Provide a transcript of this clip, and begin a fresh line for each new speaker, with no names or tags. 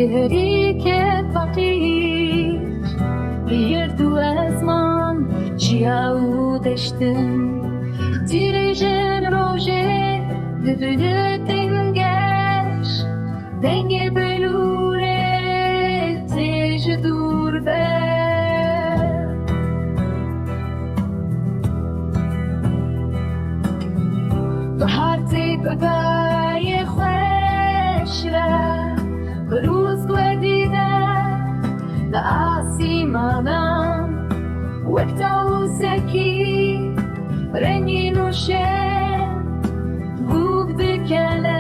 Diheriket vakit bir du ezman Ciao deştin Dirijen roje Düdüdü dengeş Denge belure Teci dur be Baharte bebaye خوشره روز گدیده لآسیمانم وقت سکی رنگی نوشه گوگ دکله